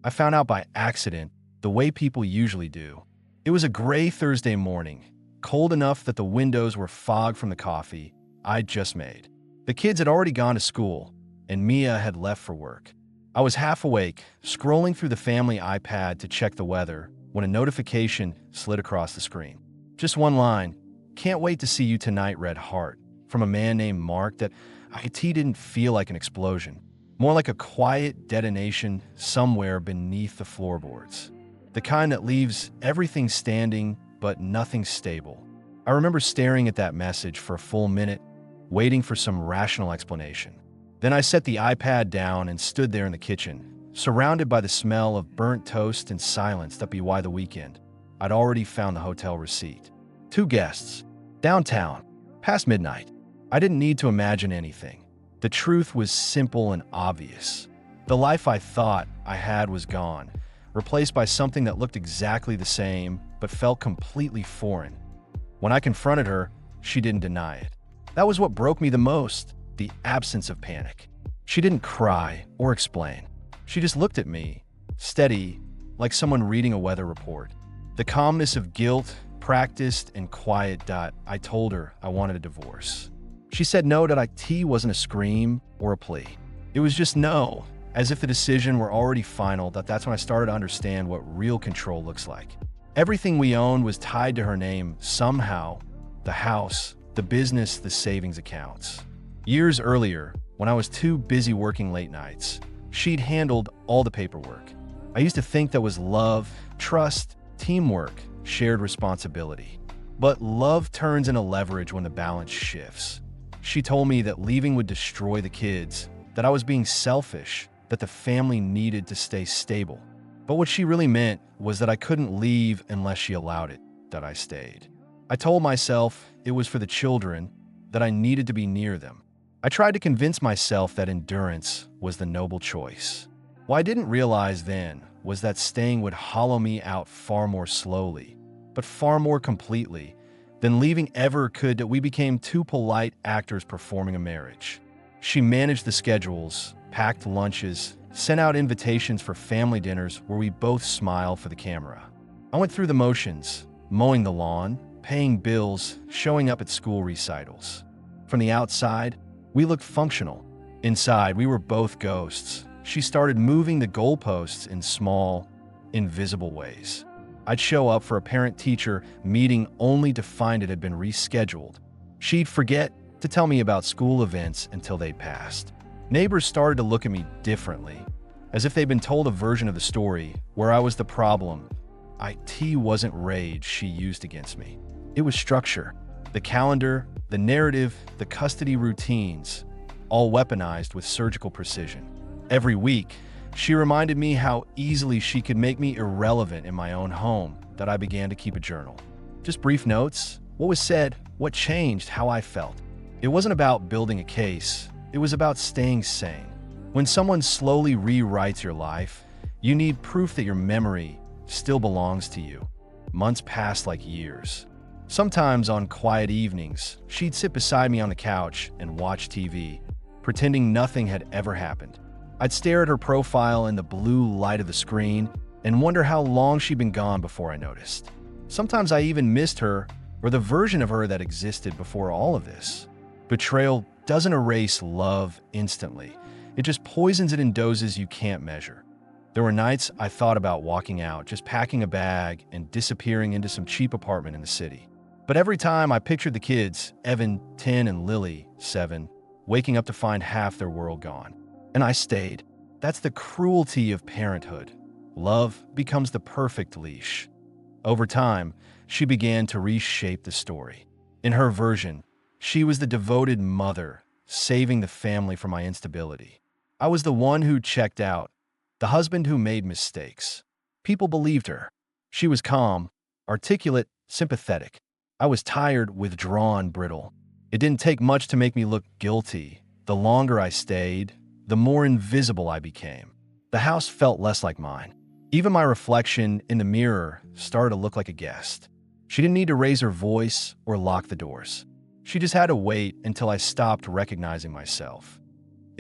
I found out by accident, the way people usually do. It was a gray Thursday morning, cold enough that the windows were fogged from the coffee I'd just made. The kids had already gone to school, and Mia had left for work. I was half awake, scrolling through the family iPad to check the weather, when a notification slid across the screen. Just one line, "Can't wait to see you tonight, Red Heart," from a man named Mark that IT didn't feel like an explosion, more like a quiet detonation somewhere beneath the floorboards. The kind that leaves everything standing but nothing stable. I remember staring at that message for a full minute, waiting for some rational explanation. Then I set the iPad down and stood there in the kitchen, surrounded by the smell of burnt toast and silence that be why the weekend. I'd already found the hotel receipt. 2 guests. Downtown. Past midnight. I didn't need to imagine anything. The truth was simple and obvious. The life I thought I had was gone, replaced by something that looked exactly the same but felt completely foreign. When I confronted her, she didn't deny it. That was what broke me the most, the absence of panic. She didn't cry or explain. She just looked at me, steady, like someone reading a weather report. The calmness of guilt, practiced and quiet. I told her I wanted a divorce. She said no. It wasn't a scream or a plea. It was just no, as if the decision were already final. That's when I started to understand what real control looks like. Everything we owned was tied to her name somehow. The house, the business, the savings accounts. Years earlier, when I was too busy working late nights, she'd handled all the paperwork. I used to think that was love, trust, teamwork, shared responsibility. But love turns into leverage when the balance shifts. She told me that leaving would destroy the kids, that I was being selfish, that the family needed to stay stable. But what she really meant was that I couldn't leave unless she allowed it, that I stayed. I told myself it was for the children, that I needed to be near them. I tried to convince myself that endurance was the noble choice. What I didn't realize then was that staying would hollow me out far more slowly, but far more completely than leaving ever could. That we became 2 polite actors performing a marriage. She managed the schedules, packed lunches, sent out invitations for family dinners where we both smiled for the camera. I went through the motions, mowing the lawn, paying bills, showing up at school recitals. From the outside, we looked functional. Inside, we were both ghosts. She started moving the goalposts in small, invisible ways. I'd show up for a parent-teacher meeting only to find it had been rescheduled. She'd forget to tell me about school events until they'd passed. Neighbors started to look at me differently, as if they'd been told a version of the story where I was the problem. IT wasn't rage she used against me. It was structure. The calendar, the narrative, the custody routines, all weaponized with surgical precision. Every week, she reminded me how easily she could make me irrelevant in my own home. That I began to keep a journal. Just brief notes, what was said, what changed, how I felt. It wasn't about building a case, it was about staying sane. When someone slowly rewrites your life, you need proof that your memory still belongs to you. Months passed like years. Sometimes on quiet evenings, she'd sit beside me on the couch and watch TV, pretending nothing had ever happened. I'd stare at her profile in the blue light of the screen and wonder how long she'd been gone before I noticed. Sometimes I even missed her or the version of her that existed before all of this. Betrayal doesn't erase love instantly. It just poisons it in doses you can't measure. There were nights I thought about walking out, just packing a bag and disappearing into some cheap apartment in the city. But every time I pictured the kids, Evan, 10, and Lily, 7, waking up to find half their world gone. And I stayed. That's the cruelty of parenthood. Love becomes the perfect leash. Over time, she began to reshape the story. In her version, she was the devoted mother, saving the family from my instability. I was the one who checked out, the husband who made mistakes. People believed her. She was calm, articulate, sympathetic. I was tired, withdrawn, brittle. It didn't take much to make me look guilty. The longer I stayed, the more invisible I became. The house felt less like mine. Even my reflection in the mirror started to look like a guest. She didn't need to raise her voice or lock the doors. She just had to wait until I stopped recognizing myself.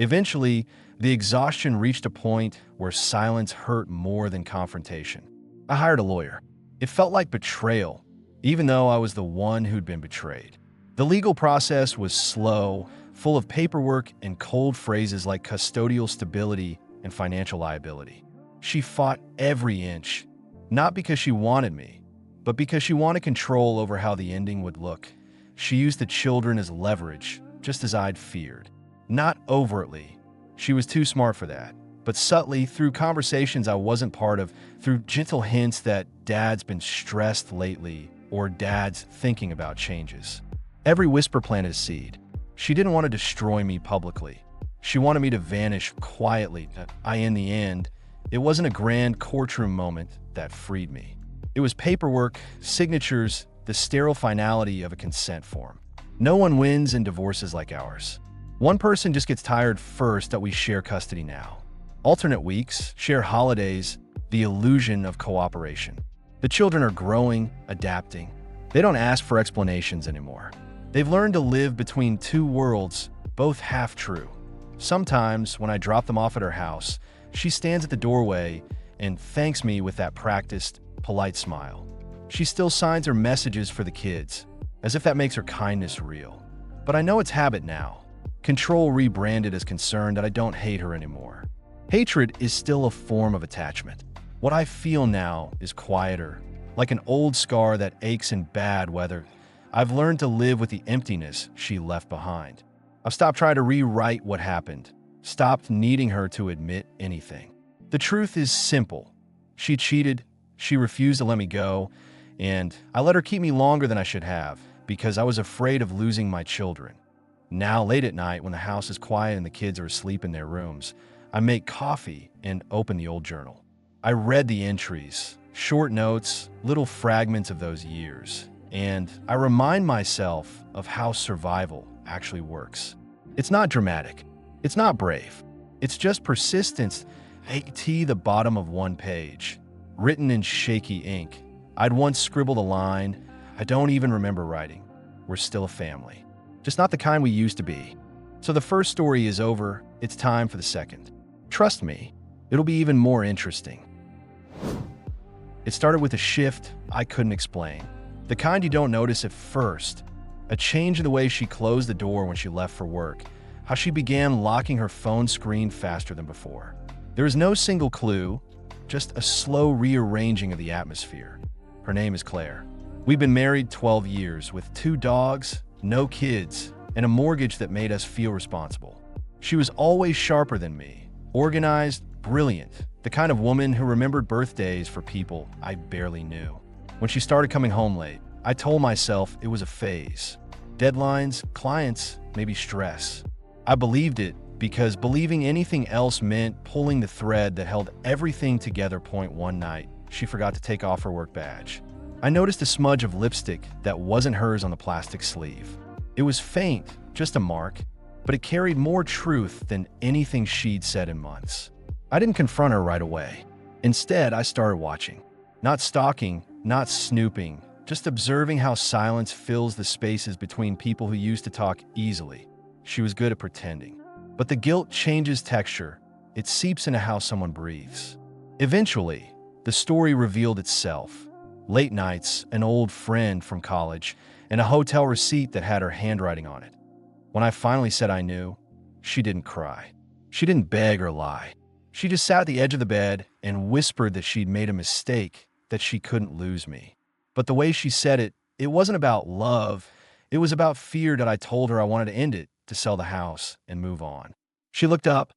Eventually, the exhaustion reached a point where silence hurt more than confrontation. I hired a lawyer. It felt like betrayal, even though I was the one who'd been betrayed. The legal process was slow, full of paperwork and cold phrases like custodial stability and financial liability. She fought every inch, not because she wanted me, but because she wanted control over how the ending would look. She used the children as leverage, just as I'd feared. Not overtly. She was too smart for that. But subtly, through conversations I wasn't part of, through gentle hints that Dad's been stressed lately or Dad's thinking about changes. Every whisper planted a seed. She didn't want to destroy me publicly. She wanted me to vanish quietly. In the end, it wasn't a grand courtroom moment that freed me. It was paperwork, signatures, the sterile finality of a consent form. No one wins in divorces like ours. One person just gets tired first that we share custody now. Alternate weeks, share holidays, the illusion of cooperation. The children are growing, adapting. They don't ask for explanations anymore. They've learned to live between two worlds, both half true. Sometimes, when I drop them off at her house, she stands at the doorway and thanks me with that practiced, polite smile. She still signs her messages for the kids, as if that makes her kindness real. But I know it's habit now. Control rebranded as concern that I don't hate her anymore. Hatred is still a form of attachment. What I feel now is quieter, like an old scar that aches in bad weather. I've learned to live with the emptiness she left behind. I've stopped trying to rewrite what happened, stopped needing her to admit anything. The truth is simple. She cheated, she refused to let me go, and I let her keep me longer than I should have because I was afraid of losing my children. Now, late at night, when the house is quiet and the kids are asleep in their rooms, I make coffee and open the old journal. I read the entries, short notes, little fragments of those years, and I remind myself of how survival actually works. It's not dramatic. It's not brave. It's just persistence, at the bottom of one page, written in shaky ink. I'd once scribbled a line I don't even remember writing. We're still a family. Just not the kind we used to be. So the first story is over. It's time for the second. Trust me, it'll be even more interesting. It started with a shift I couldn't explain. The kind you don't notice at first. A change in the way she closed the door when she left for work. How she began locking her phone screen faster than before. There is no single clue, just a slow rearranging of the atmosphere. Her name is Claire. We've been married 12 years with 2 dogs, no kids, and a mortgage that made us feel responsible. She was always sharper than me. Organized, brilliant, the kind of woman who remembered birthdays for people I barely knew. When she started coming home late, I told myself it was a phase. Deadlines, clients, maybe stress. I believed it because believing anything else meant pulling the thread that held everything together. One night, she forgot to take off her work badge. I noticed a smudge of lipstick that wasn't hers on the plastic sleeve. It was faint, just a mark, but it carried more truth than anything she'd said in months. I didn't confront her right away. Instead, I started watching. Not stalking, not snooping, just observing how silence fills the spaces between people who used to talk easily. She was good at pretending. But the guilt changes texture. It seeps into how someone breathes. Eventually, the story revealed itself. Late nights, an old friend from college, and a hotel receipt that had her handwriting on it. When I finally said I knew, she didn't cry. She didn't beg or lie. She just sat at the edge of the bed and whispered that she'd made a mistake, that she couldn't lose me. But the way she said it, it wasn't about love. It was about fear that I told her I wanted to end it, to sell the house and move on. She looked up,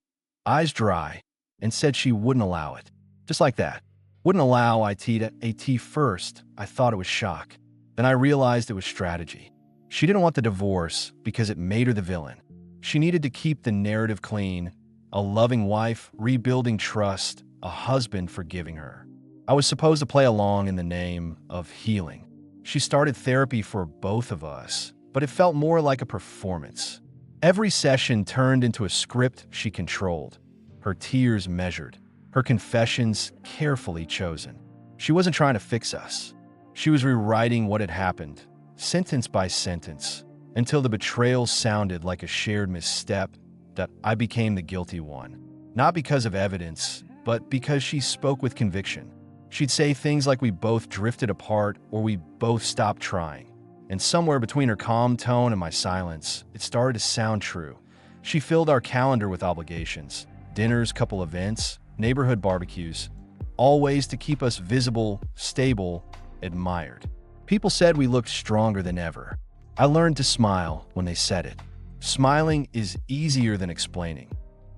eyes dry, and said she wouldn't allow it. Just like that. Wouldn't allow IT to AT first. I thought it was shock. Then I realized it was strategy. She didn't want the divorce because it made her the villain. She needed to keep the narrative clean, a loving wife, rebuilding trust, a husband forgiving her. I was supposed to play along in the name of healing. She started therapy for both of us, but it felt more like a performance. Every session turned into a script she controlled, her tears measured, her confessions carefully chosen. She wasn't trying to fix us. She was rewriting what had happened, sentence by sentence, until the betrayal sounded like a shared misstep that I became the guilty one. Not because of evidence, but because she spoke with conviction. She'd say things like we both drifted apart or we both stopped trying. And somewhere between her calm tone and my silence, it started to sound true. She filled our calendar with obligations, dinners, couple events, neighborhood barbecues, all ways to keep us visible, stable, admired. People said we looked stronger than ever. I learned to smile when they said it. Smiling is easier than explaining.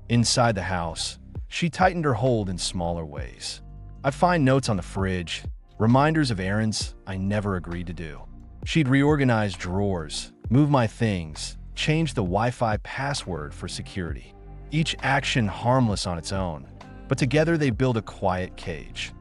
Inside the house, she tightened her hold in smaller ways. I'd find notes on the fridge, reminders of errands I never agreed to do. She'd reorganize drawers, move my things, change the Wi-Fi password for security. Each action harmless on its own, but together they build a quiet cage.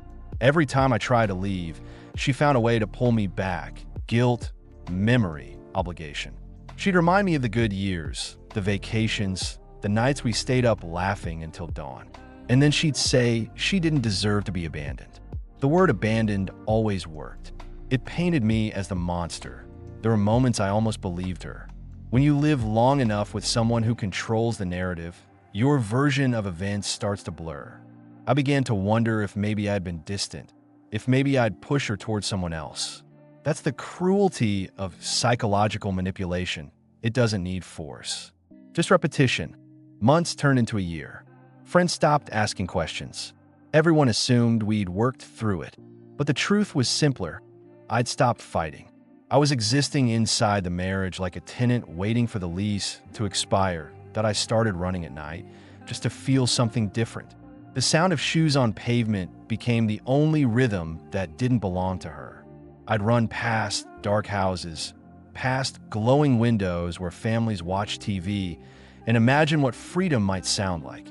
Every time I tried to leave, she found a way to pull me back. Guilt, memory, obligation. She'd remind me of the good years, the vacations, the nights we stayed up laughing until dawn. And then she'd say she didn't deserve to be abandoned. The word abandoned always worked. It painted me as the monster. There were moments I almost believed her. When you live long enough with someone who controls the narrative, your version of events starts to blur. I began to wonder if maybe I'd been distant, if maybe I'd push her towards someone else. That's the cruelty of psychological manipulation. It doesn't need force. Just repetition. Months turned into a year. Friends stopped asking questions. Everyone assumed we'd worked through it. But the truth was simpler. I'd stopped fighting. I was existing inside the marriage like a tenant waiting for the lease to expire that I started running at night just to feel something different. The sound of shoes on pavement became the only rhythm that didn't belong to her. I'd run past dark houses, past glowing windows where families watch TV, and imagine what freedom might sound like.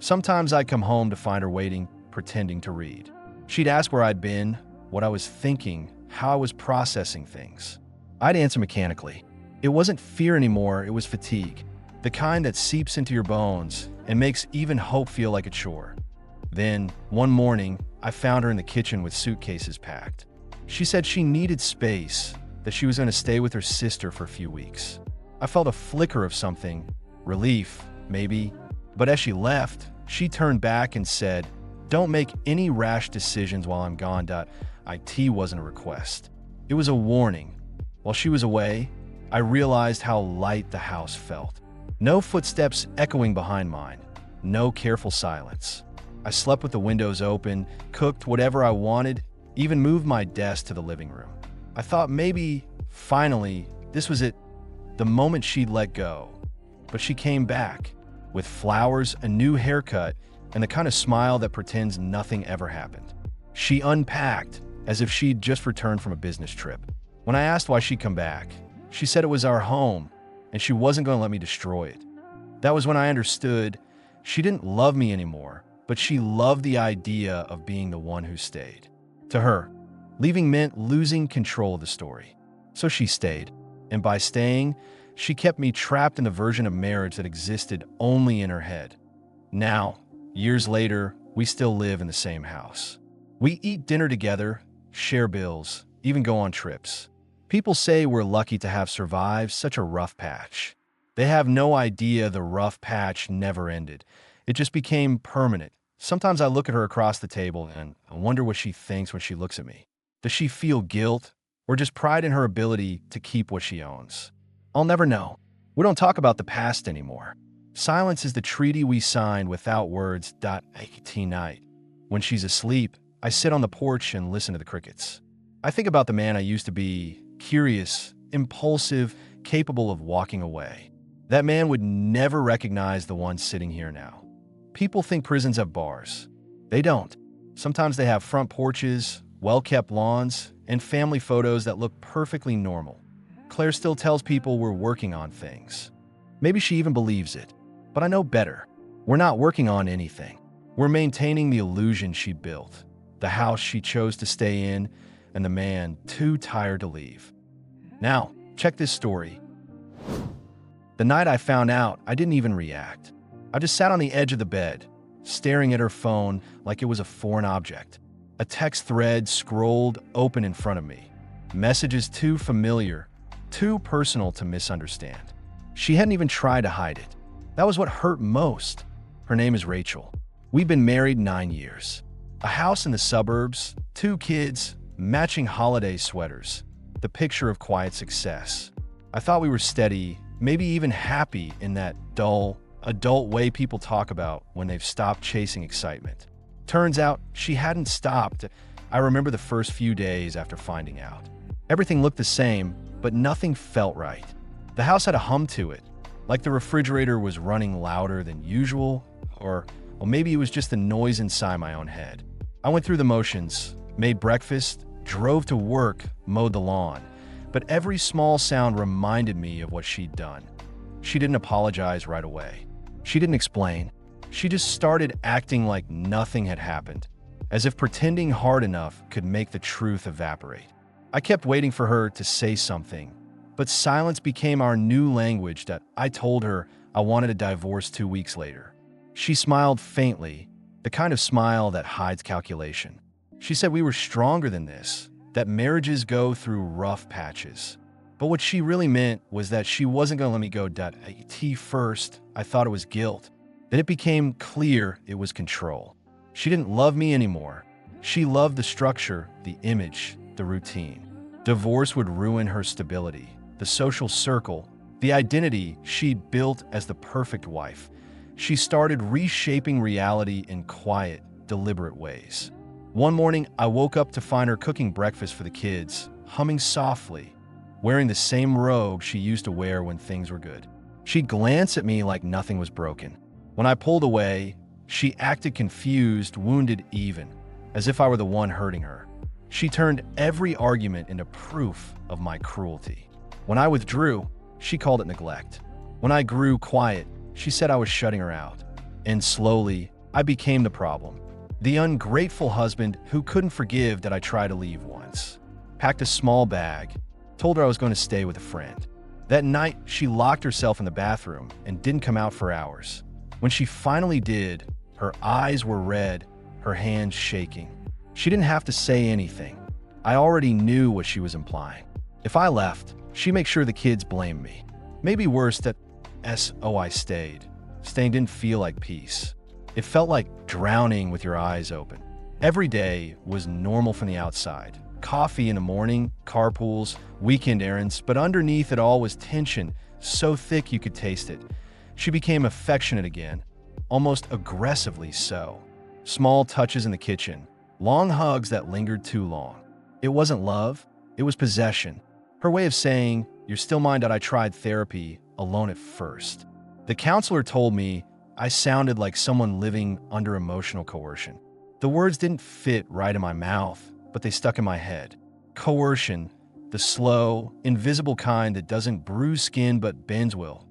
Sometimes I'd come home to find her waiting, pretending to read. She'd ask where I'd been, what I was thinking, how I was processing things. I'd answer mechanically. It wasn't fear anymore, it was fatigue. The kind that seeps into your bones and makes even hope feel like a chore. Then, one morning, I found her in the kitchen with suitcases packed. She said she needed space, that she was going to stay with her sister for a few weeks. I felt a flicker of something, relief, maybe. But as she left, she turned back and said, "Don't make any rash decisions while I'm gone." It wasn't a request. It was a warning. While she was away, I realized how light the house felt. No footsteps echoing behind mine. No careful silence. I slept with the windows open, cooked whatever I wanted, even moved my desk to the living room. I thought maybe, finally, this was it, the moment she'd let go. But she came back, with flowers, a new haircut, and the kind of smile that pretends nothing ever happened. She unpacked, as if she'd just returned from a business trip. When I asked why she'd come back, she said it was our home, and she wasn't going to let me destroy it. That was when I understood she didn't love me anymore, but she loved the idea of being the one who stayed. To her, leaving meant losing control of the story. So she stayed, and by staying, she kept me trapped in a version of marriage that existed only in her head. Now, years later, we still live in the same house. We eat dinner together, share bills, even go on trips. People say we're lucky to have survived such a rough patch. They have no idea the rough patch never ended. It just became permanent. Sometimes I look at her across the table and I wonder what she thinks when she looks at me. Does she feel guilt or just pride in her ability to keep what she owns? I'll never know. We don't talk about the past anymore. Silence is the treaty we signed without words. Night. When she's asleep, I sit on the porch and listen to the crickets. I think about the man I used to be, curious, impulsive, capable of walking away. That man would never recognize the one sitting here now. People think prisons have bars. They don't. Sometimes they have front porches, well-kept lawns, and family photos that look perfectly normal. Claire still tells people we're working on things. Maybe she even believes it. But I know better. We're not working on anything. We're maintaining the illusion she built, the house she chose to stay in, and the man too tired to leave. Now, check this story. The night I found out, I didn't even react. I just sat on the edge of the bed, staring at her phone like it was a foreign object. A text thread scrolled open in front of me. Messages too familiar, too personal to misunderstand. She hadn't even tried to hide it. That was what hurt most. Her name is Rachel. We've been married 9 years. A house in the suburbs, 2 kids, matching holiday sweaters. The picture of quiet success. I thought we were steady, maybe even happy in that dull, adult way people talk about when they've stopped chasing excitement. Turns out she hadn't stopped. I remember the first few days after finding out. Everything looked the same, but nothing felt right. The house had a hum to it, like the refrigerator was running louder than usual, or maybe it was just the noise inside my own head. I went through the motions, made breakfast, drove to work, mowed the lawn, but every small sound reminded me of what she'd done. She didn't apologize right away. She didn't explain. She just started acting like nothing had happened, as if pretending hard enough could make the truth evaporate. I kept waiting for her to say something, but silence became our new language that I told her I wanted a divorce 2 weeks later. She smiled faintly, the kind of smile that hides calculation. She said we were stronger than this, that marriages go through rough patches. But what she really meant was that she wasn't going to let me go. At first, I thought it was guilt. Then it became clear it was control. She didn't love me anymore. She loved the structure, the image, the routine. Divorce would ruin her stability, the social circle, the identity she'd built as the perfect wife. She started reshaping reality in quiet, deliberate ways. One morning, I woke up to find her cooking breakfast for the kids, humming softly, wearing the same robe she used to wear when things were good. She'd glance at me like nothing was broken. When I pulled away, she acted confused, wounded even, as if I were the one hurting her. She turned every argument into proof of my cruelty. When I withdrew, she called it neglect. When I grew quiet, she said I was shutting her out. And slowly, I became the problem. The ungrateful husband who couldn't forgive that I tried to leave once. Packed a small bag, told her I was going to stay with a friend. That night, she locked herself in the bathroom and didn't come out for hours. When she finally did, her eyes were red, her hands shaking. She didn't have to say anything. I already knew what she was implying. If I left, she'd make sure the kids blamed me. Maybe worse that I stayed. Staying didn't feel like peace. It felt like drowning with your eyes open. Every day was normal from the outside. Coffee in the morning, carpools, weekend errands, but underneath it all was tension, so thick you could taste it. She became affectionate again, almost aggressively so. Small touches in the kitchen, long hugs that lingered too long. It wasn't love, it was possession. Her way of saying, "You're still mine," that I tried therapy alone at first. The counselor told me I sounded like someone living under emotional coercion. The words didn't fit right in my mouth, but they stuck in my head. Coercion, the slow, invisible kind that doesn't bruise skin but bends will.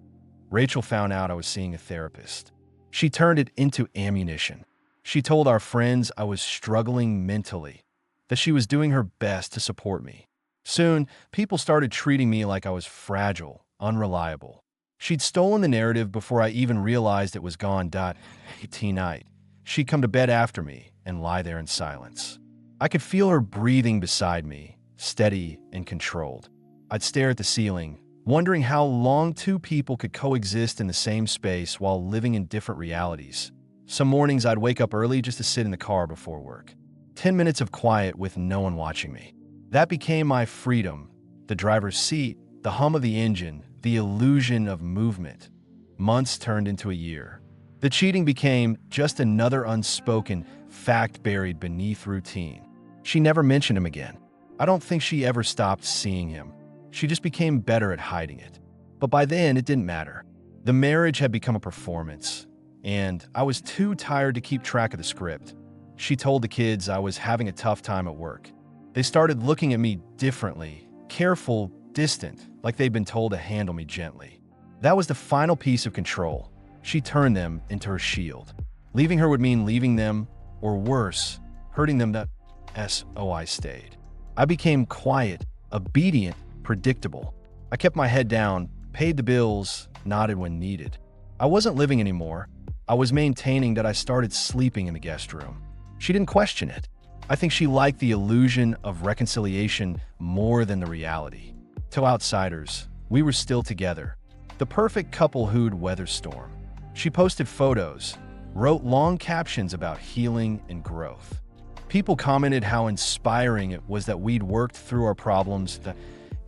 Rachel found out I was seeing a therapist. She turned it into ammunition. She told our friends I was struggling mentally, that she was doing her best to support me. Soon, people started treating me like I was fragile, unreliable. She'd stolen the narrative before I even realized it was gone. Night. She'd come to bed after me and lie there in silence. I could feel her breathing beside me, steady and controlled. I'd stare at the ceiling, wondering how long 2 people could coexist in the same space while living in different realities. Some mornings I'd wake up early just to sit in the car before work. 10 minutes of quiet with no one watching me. That became my freedom. The driver's seat, the hum of the engine, the illusion of movement. Months turned into a year. The cheating became just another unspoken fact buried beneath routine. She never mentioned him again. I don't think she ever stopped seeing him. She just became better at hiding it. But by then, it didn't matter. The marriage had become a performance, and I was too tired to keep track of the script. She told the kids I was having a tough time at work. They started looking at me differently, careful, distant, like they'd been told to handle me gently. That was the final piece of control. She turned them into her shield. Leaving her would mean leaving them, or worse, hurting them. That I stayed. I became quiet, obedient, predictable. I kept my head down, paid the bills, nodded when needed. I wasn't living anymore. I was maintaining that I started sleeping in the guest room. She didn't question it. I think she liked the illusion of reconciliation more than the reality. To outsiders, we were still together. The perfect couple who'd weather storm. She posted photos, wrote long captions about healing and growth. People commented how inspiring it was that we'd worked through our problems,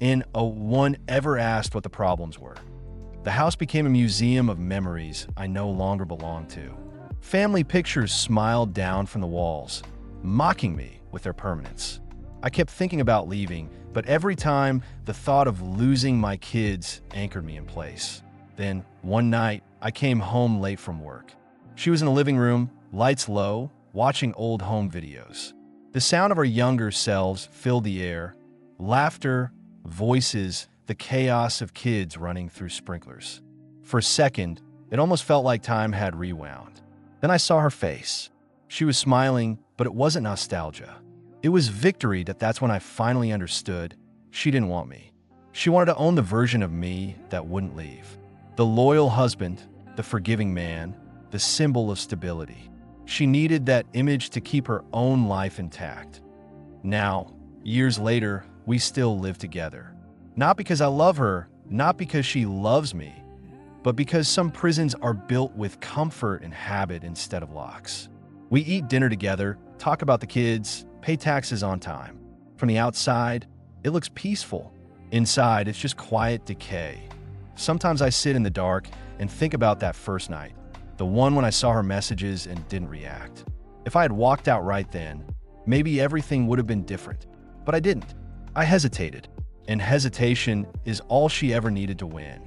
and no one ever asked what the problems were. The house became a museum of memories I no longer belonged to. Family pictures smiled down from the walls, mocking me with their permanence. I kept thinking about leaving, but every time the thought of losing my kids anchored me in place. Then, one night, I came home late from work. She was in the living room, lights low, watching old home videos. The sound of our younger selves filled the air, laughter, voices, the chaos of kids running through sprinklers. For a second, it almost felt like time had rewound. Then I saw her face. She was smiling, but it wasn't nostalgia. It was victory. That's when I finally understood she didn't want me. She wanted to own the version of me that wouldn't leave. The loyal husband, the forgiving man, the symbol of stability. She needed that image to keep her own life intact. Now, years later, we still live together. Not because I love her, not because she loves me, but because some prisons are built with comfort and habit instead of locks. We eat dinner together, talk about the kids, pay taxes on time. From the outside, it looks peaceful. Inside, it's just quiet decay. Sometimes I sit in the dark and think about that first night, the one when I saw her messages and didn't react. If I had walked out right then, maybe everything would have been different. But I didn't. I hesitated. And hesitation is all she ever needed to win.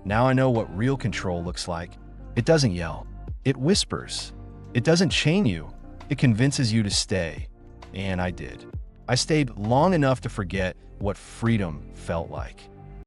Now I know what real control looks like. It doesn't yell. It whispers. It doesn't chain you. It convinces you to stay. And I did. I stayed long enough to forget what freedom felt like.